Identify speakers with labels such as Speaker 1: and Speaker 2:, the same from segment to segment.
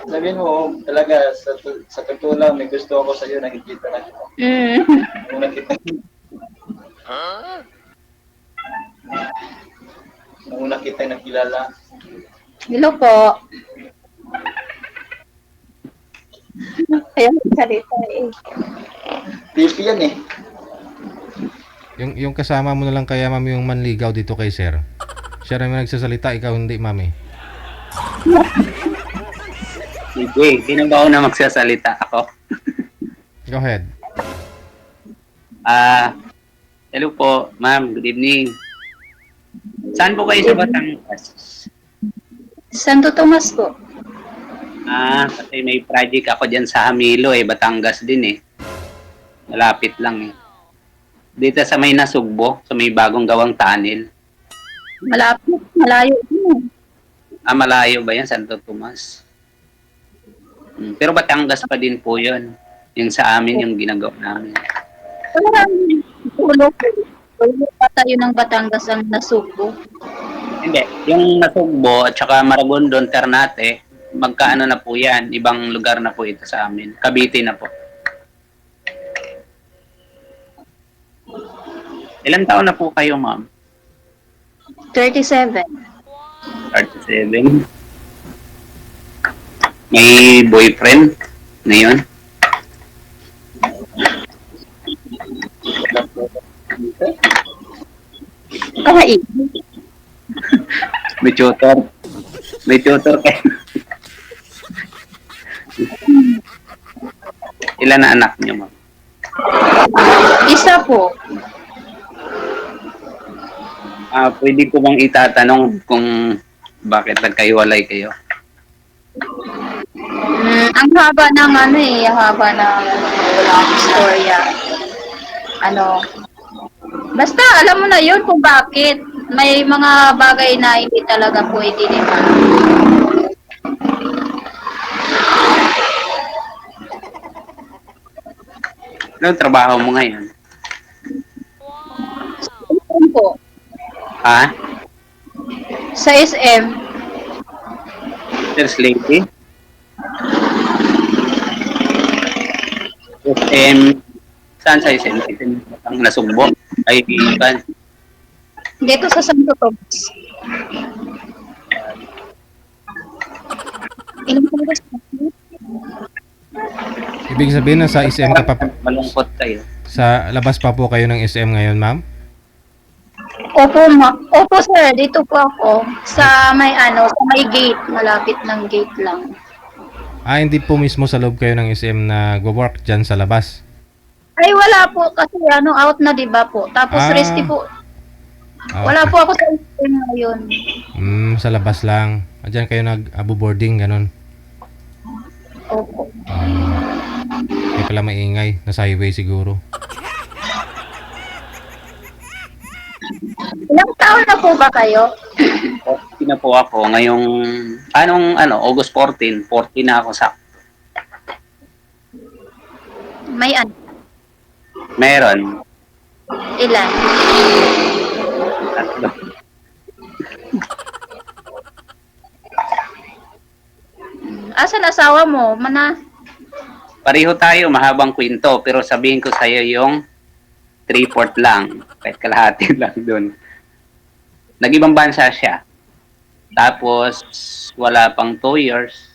Speaker 1: Sabihin mo, talaga, sa totoo lang, may gusto ako sa'yo, nakikita na kita.
Speaker 2: Mm.
Speaker 1: Kung nakita, nung una kita nakilala,
Speaker 2: Hello po. Kaya salita eh.
Speaker 1: pipi yan eh.
Speaker 3: Yung kasama mo na lang kaya ma'am yung manligaw dito kay sir. Siya naman nagsasalita, ikaw hindi mami.
Speaker 4: Hindi, hindi na ba ako na magsasalita ako?
Speaker 3: Go ahead.
Speaker 4: Hello po, ma'am. Good evening. Saan po kayo sa Batangas?
Speaker 2: Santo Tomas po.
Speaker 4: Kasi may project ako dyan sa Hamilo Batangas din Malapit lang Dito sa may Nasugbo, sa may bagong gawang tunnel.
Speaker 2: Malapit, malayo din.
Speaker 4: Malayo ba yan, Santo Tomas? Pero Batangas pa din po yun. Yung sa amin, yung ginagawa namin.
Speaker 2: Ulo po. Ulo pa tayo ng Batangas ang Nasugbo.
Speaker 4: Hindi, yung Nasugbo at saka Maragondon, Ternate, magkaano na po yan. Ibang lugar na po ito sa amin. Cavite na po. Ilan taon na po kayo, ma'am?
Speaker 2: 37.
Speaker 4: 37. May boyfriend ngayon?
Speaker 2: Kahit.
Speaker 4: May tutor. May tutor kayo. Ilan na anak niyo, ma'am?
Speaker 2: Isa po.
Speaker 4: Pwede ko bang itatanong kung bakit nagkaiwalay kayo?
Speaker 2: Ang haba ng ang haba ng istorya. Basta alam mo na yun kung bakit. May mga bagay na hindi talaga pwede din.
Speaker 4: Ano trabaho mo ngayon?
Speaker 2: Yun po. Sa SM.
Speaker 4: First lady? SM, saan sa SM? Ang Nasugbo? Ay, kan.
Speaker 2: Dito sa Santo Tomas. Ilang oras na po?
Speaker 3: Ibig sabihin na sa SM ka pa,
Speaker 4: Malungkot kayo.
Speaker 3: sa labas pa po kayo ng SM ngayon ma'am?
Speaker 2: Opo sir, dito po ako sa may gate, malapit ng gate lang.
Speaker 3: Hindi po mismo sa loob kayo ng SM na work dyan sa labas?
Speaker 2: Ay wala po kasi out na 'di ba po. Tapos resty po. Wala
Speaker 3: Okay.
Speaker 2: po ako sa SM ngayon.
Speaker 3: Sa labas lang. Diyan kayo nag-abo-boarding, ganun.
Speaker 2: Opo.
Speaker 3: Kaya pala maingay. Nasa highway siguro.
Speaker 2: Ilang taon na po ba kayo?
Speaker 4: Okay na po ako. Ngayong, August 14. 14 na ako sa.
Speaker 2: May
Speaker 4: Meron.
Speaker 2: ilan?
Speaker 4: Tatlo.
Speaker 2: Asan asawa mo?
Speaker 4: Pareho tayo, mahabang kwento. Pero sabihin ko sa'yo yung 3/4 lang. Kahit kalahati lang dun. Nag-ibang bansa siya. Tapos, wala pang 2 years.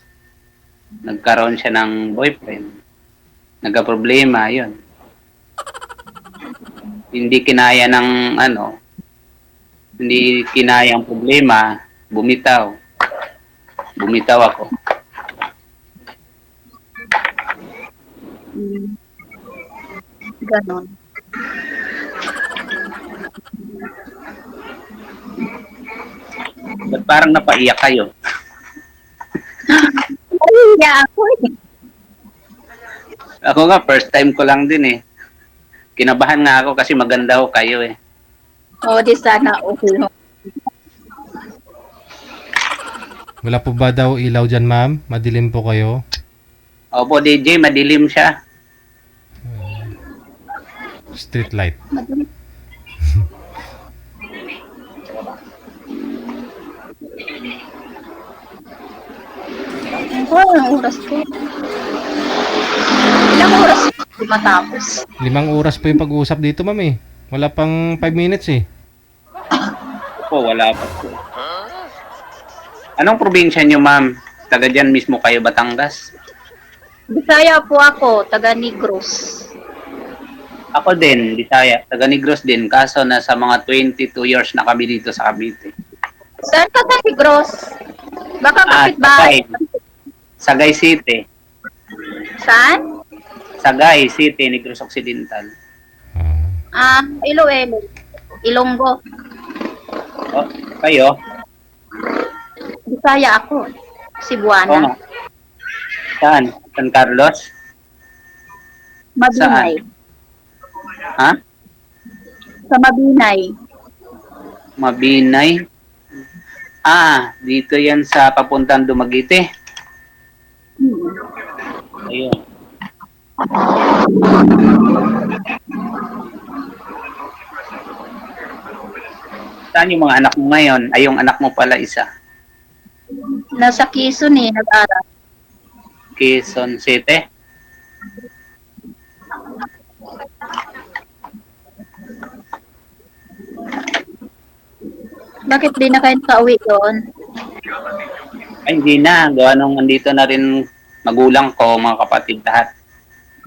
Speaker 4: Nagkaroon siya ng boyfriend. Nagka-problema, yun. Hindi kinaya ng hindi kinaya ang problema, bumitaw. Bumitaw ako.
Speaker 2: Ganon.
Speaker 4: Ba't parang napaiyak kayo?
Speaker 2: Ay, hindi ako eh.
Speaker 4: Ako nga, first time ko lang din Kinabahan nga ako kasi maganda ho kayo
Speaker 2: Di sana okay.
Speaker 3: Wala po ba daw ilaw dyan ma'am? Madilim po kayo?
Speaker 4: Opo, DJ, madilim siya.
Speaker 3: Street light.
Speaker 2: Ilang oras po? Ilang oras po matapos?
Speaker 3: 5 oras po yung pag-uusap dito, ma'am eh. Wala pang 5 minutes eh.
Speaker 4: Po, wala pa po. Anong probinsya nyo, ma'am? Taga dyan mismo kayo, Batangas?
Speaker 2: Bisaya po ako, taga Negros.
Speaker 4: Ako din, Bisaya. Taga Negros din. Kaso nasa mga 22 years na kami dito sa Cavite.
Speaker 2: Saan ka sa Negros? Baka kapitbahay.
Speaker 4: Sagay City.
Speaker 2: Saan?
Speaker 4: Sagay City, Negros Occidental.
Speaker 2: Iloilo. Ilonggo.
Speaker 4: Oh, kayo?
Speaker 2: Bisaya ako.
Speaker 4: Oo
Speaker 2: Cebuana.
Speaker 4: nga. Saan? San Carlos?
Speaker 2: Mabinay.
Speaker 4: Ha?
Speaker 2: Sa Mabinay.
Speaker 4: Mabinay? Dito yan sa papuntang Dumaguete. Ayun. Saan yung mga anak mo ngayon? Ay, yung anak mo pala isa.
Speaker 2: Nasa Quezon nag-aral.
Speaker 4: Quezon City.
Speaker 2: Bakit di na kayo pauwi doon?
Speaker 4: Ay, hindi na. Gawa nung andito na rin magulang ko, mga kapatid lahat.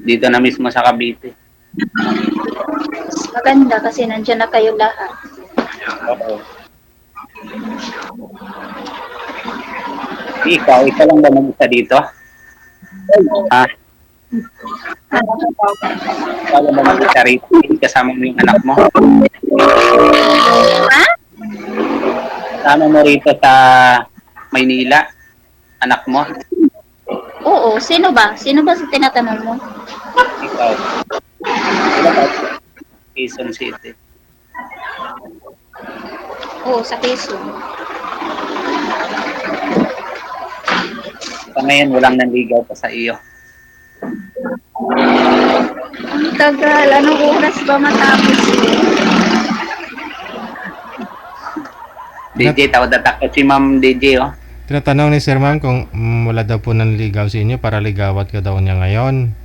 Speaker 4: Dito na mismo sa Cavite.
Speaker 2: Maganda kasi nandiyan na kayo lahat.
Speaker 4: Oo. Ikaw lang ba mag-isa dito? Ikaw lang ba mag-isa rito? Kasama mo yung anak mo?
Speaker 2: Ha?
Speaker 4: Kasama mo rito sa Maynila? Anak mo?
Speaker 2: Oo, sino ba? Sino ba sa tinatanong mo?
Speaker 4: Ikaw. Sino ba? Quezon City.
Speaker 2: Oo, sa Quezon.
Speaker 4: Sa ngayon, walang nanligaw pa sa iyo.
Speaker 2: Ang tagal. Anong oras ba matapos?
Speaker 4: DJ, tawad na takot si Ma'am DJ, oh.
Speaker 3: Tinatanong ni Sir Ma'am kung wala daw po nanligaw sa inyo para ligawat ka daw niya ngayon.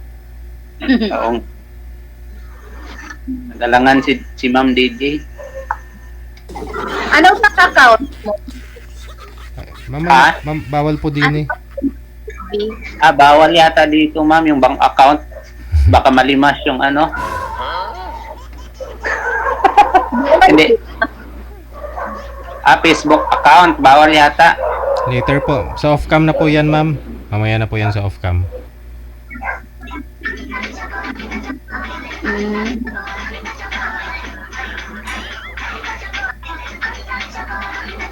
Speaker 4: Oo. Nagalangan si Ma'am DJ.
Speaker 2: Anong account mo?
Speaker 3: Ma'am,
Speaker 4: Ha?
Speaker 3: ma'am, bawal po din eh.
Speaker 4: Bawal yata dito, ma'am, yung bank account. Baka malimas yung ano. Hindi. Facebook account, bawal yata.
Speaker 3: Later po. Sa off-cam na po yan, ma'am. Mamaya na po yan sa off-cam.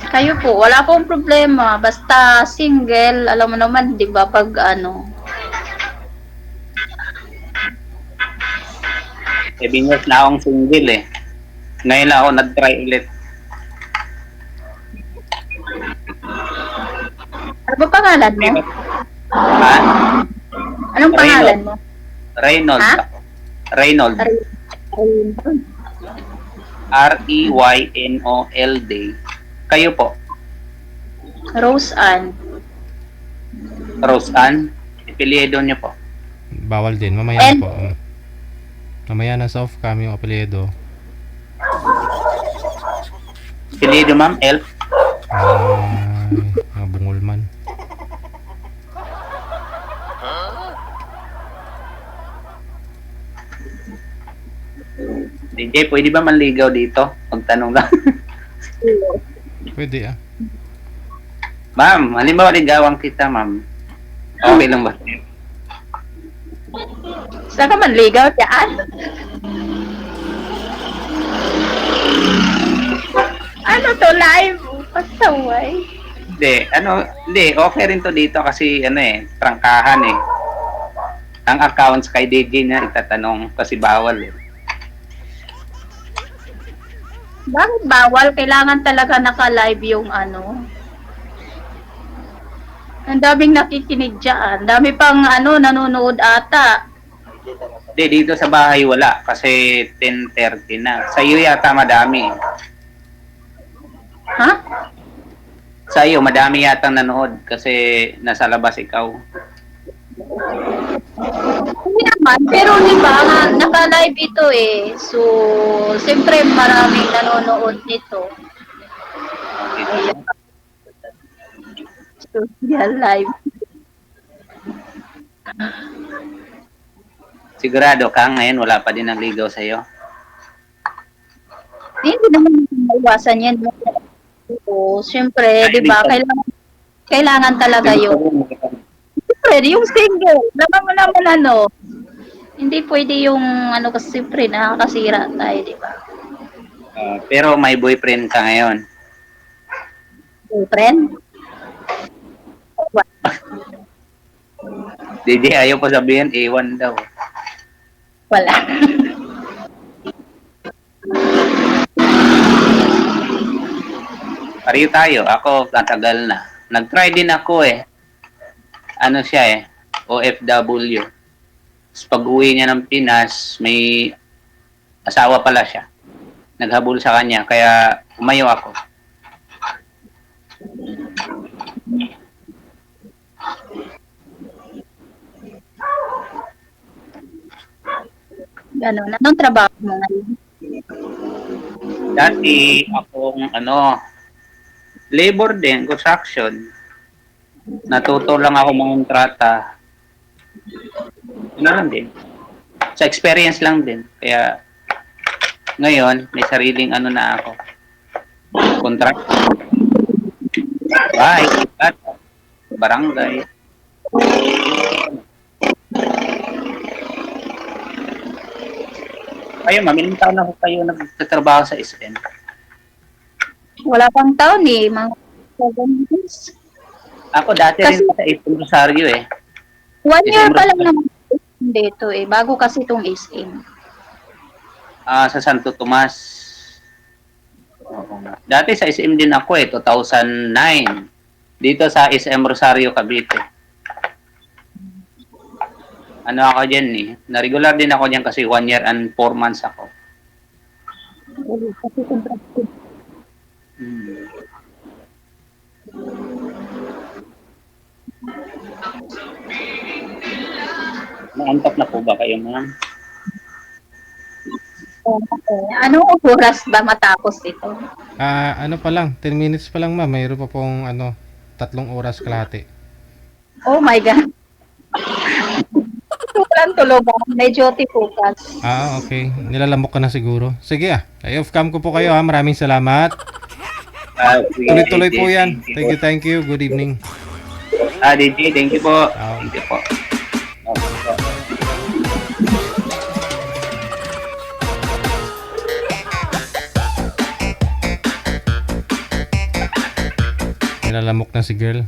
Speaker 2: Kayo po, wala pong problema. Basta single, alam mo naman, di ba, pag ano.
Speaker 4: 7 years na akong single eh. Ngayon lang ako nag-try ulit.
Speaker 2: Ano ba pangalan mo?
Speaker 4: Ha?
Speaker 2: Anong pangalan mo?
Speaker 4: Reynold.
Speaker 2: Ha?
Speaker 4: Reynold.
Speaker 2: Ayun.
Speaker 4: Reynold. Kayo po?
Speaker 2: Rose Ann.
Speaker 4: Rose Ann? Apelyido niyo po?
Speaker 3: Bawal din. Mamaya na po. Mamaya na sa off-cam yung apelyido.
Speaker 4: Apelyido, ma'am? Elf?
Speaker 3: Ay, mga bungol man.
Speaker 4: DJ, pwede ba manligaw dito? Magtanong lang.
Speaker 3: Pwede ah.
Speaker 4: Ma'am, halimbawa ligawan kita, ma'am. Okay lang ba?
Speaker 2: Saan ka man ligaw dyan? Ano to, live? Pasaway.
Speaker 4: Hindi, okay rin to dito kasi prangkahan eh. Ang accounts kay DJ na itatanong kasi bawal eh.
Speaker 2: Bakit bawal? Kailangan talaga naka-live yung ano. Ang daming nakikinig dyan. Dami pang nanonood ata.
Speaker 4: Hindi, dito sa bahay wala kasi 10:30 na. Sa iyo yata madami.
Speaker 2: Ha?
Speaker 4: Sa iyo, madami yatang nanood kasi nasa labas ikaw.
Speaker 2: Hindi naman, pero di ba, naka-live ito eh. So, siyempre maraming nanonood nito. Social live.
Speaker 4: Sigurado ka ngayon wala pa din ang ligaw sa iyo.
Speaker 2: Hindi naman maiwasan yan. So, siyempre, di ba, kailangan talaga yun. Pwede yung single. Naman mo naman ano. Hindi pwede yung ano kasi siyempre nakakasira tayo, di ba?
Speaker 4: Pero may boyfriend ka ngayon.
Speaker 2: Boyfriend?
Speaker 4: DJ ayaw pa sabihin, iwan daw.
Speaker 2: Wala.
Speaker 4: Pareho tayo. Ako, tatagal na. Nag-try din ako eh. Ano siya eh, OFW. Tapos pag-uwi niya ng Pinas, may asawa pala siya. Naghabol sa kanya, kaya umayo ako.
Speaker 2: Ganun. Anong trabaho mo ngayon?
Speaker 4: Dati akong labor din, construction. Natuto lang ako mangontrata. Ano lang din. Sa experience lang din. Kaya ngayon, may sariling na ako. Contract. Bahay, barangay. Kayo, ma'am, ilang taon na kayo nagtatrabaho sa SM?
Speaker 2: Wala pang taon eh. Mga 7 years.
Speaker 4: Ako dati rin sa SM Rosario eh.
Speaker 2: 1 year pa lang naman dito eh. Bago kasi itong SM.
Speaker 4: Sa Santo Tomas. Oo nga. Dati sa SM din ako eh, 2009. Dito sa SM Rosario, Cavite. Ano ako dyan eh. Na-regular din ako dyan kasi 1 year and 4 months ako.
Speaker 2: Kasi contracted.
Speaker 4: Naantok na po ba kayo, ma'am?
Speaker 2: Okay. Anong oras ba matapos ito?
Speaker 3: Ano pa lang, 10 minutes pa lang ma'am. Mayroon pa pong 3 oras kalahati.
Speaker 2: Oh my God. Walang tuloban. May duty focus.
Speaker 3: Okay. Nilalamok ka na siguro. Sige I-off cam ko po kayo Maraming salamat. Tuloy-tuloy po yan. Thank you. Good evening.
Speaker 4: DJ, thank you po. Thank you po.
Speaker 3: Nilalamok na si girl.